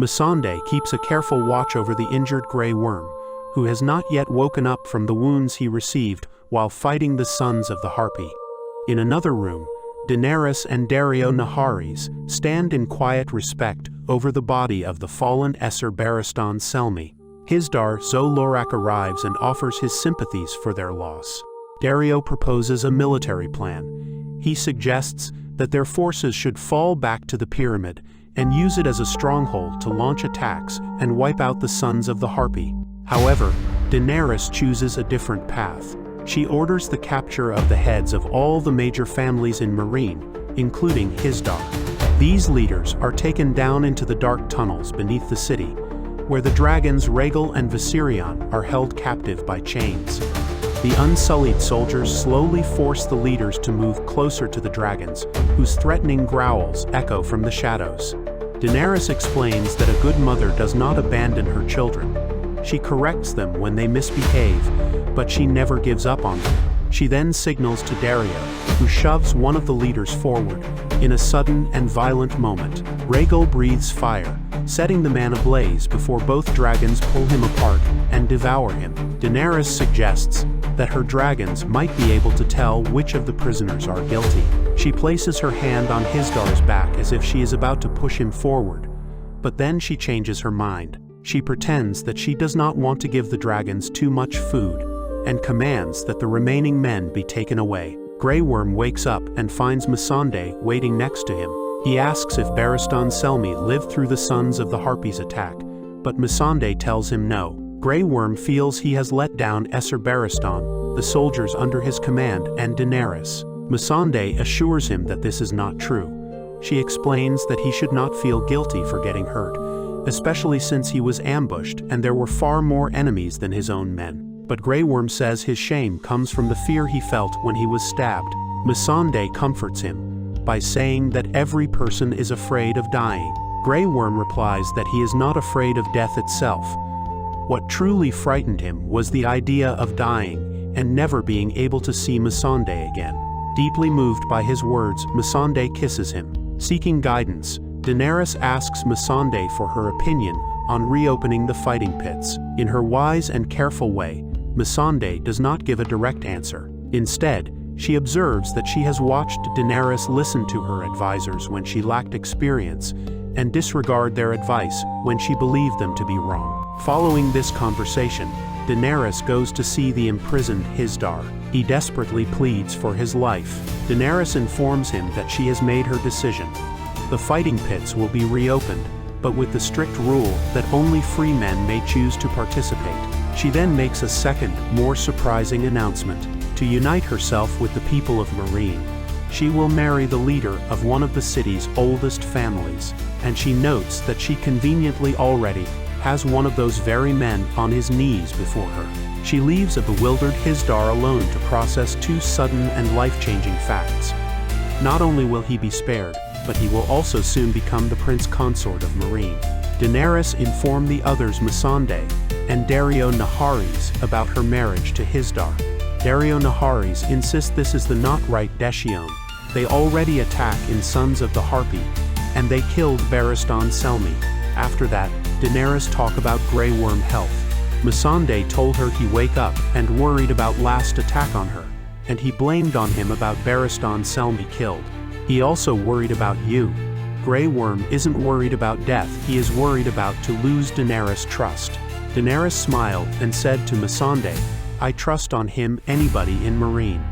Missandei keeps a careful watch over the injured Grey Worm, who has not yet woken up from the wounds he received while fighting the sons of the Harpy. In another room, Daenerys and Daario Naharis stand in quiet respect over the body of the fallen Esser Barristan Selmy. Hizdahr zo Loraq arrives and offers his sympathies for their loss. Daario proposes a military plan. He suggests that their forces should fall back to the pyramid and use it as a stronghold to launch attacks and wipe out the sons of the Harpy. However, Daenerys chooses a different path. She orders the capture of the heads of all the major families in Meereen, including Hizdahr. These leaders are taken down into the dark tunnels beneath the city, where the dragons Rhaegal and Viserion are held captive by chains. The unsullied soldiers slowly force the leaders to move closer to the dragons, whose threatening growls echo from the shadows. Daenerys explains that a good mother does not abandon her children. She corrects them when they misbehave, but she never gives up on them. She then signals to Daario, who shoves one of the leaders forward. In a sudden and violent moment, Rhaegal breathes fire, setting the man ablaze before both dragons pull him apart and devour him. Daenerys suggests that her dragons might be able to tell which of the prisoners are guilty. She places her hand on Hizdahr's back as if she is about to push him forward, but then she changes her mind. She pretends that she does not want to give the dragons too much food and commands that the remaining men be taken away. Grey Worm wakes up and finds Missandei waiting next to him. He asks if Barristan Selmy lived through the sons of the Harpy's attack, but Missandei tells him no. Grey Worm feels he has let down Esser Barristan, the soldiers under his command, and Daenerys. Missandei assures him that this is not true. She explains that he should not feel guilty for getting hurt, especially since he was ambushed and there were far more enemies than his own men. But Grey Worm says his shame comes from the fear he felt when he was stabbed. Missandei comforts him by saying that every person is afraid of dying. Grey Worm replies that he is not afraid of death itself. What truly frightened him was the idea of dying and never being able to see Missandei again. Deeply moved by his words, Missandei kisses him. Seeking guidance, Daenerys asks Missandei for her opinion on reopening the fighting pits. In her wise and careful way, Missandei does not give a direct answer. Instead, she observes that she has watched Daenerys listen to her advisors when she lacked experience and disregard their advice when she believed them to be wrong. Following this conversation, Daenerys goes to see the imprisoned Hizdahr. He desperately pleads for his life. Daenerys informs him that she has made her decision. The fighting pits will be reopened, but with the strict rule that only free men may choose to participate. She then makes a second, more surprising announcement. To unite herself with the people of Meereen, she will marry the leader of one of the city's oldest families, and she notes that she conveniently already has one of those very men on his knees before her. She leaves a bewildered Hizdahr alone to process two sudden and life-changing facts. Not only will he be spared, but he will also soon become the prince consort of Meereen. Daenerys informed the others Missandei and Daario Naharis about her marriage to Hizdahr. Daario Naharis insists this is the not right decision. They already attack in Sons of the Harpy, and they killed Barristan Selmy. After that, Daenerys talk about Grey Worm health. Missandei told her he wake up and worried about last attack on her, and he blamed on him about Barristan Selmy killed. He also worried about you. Grey Worm isn't worried about death, he is worried about to lose Daenerys' trust. Daenerys smiled and said to Missandei, I trust on him anybody in Meereen.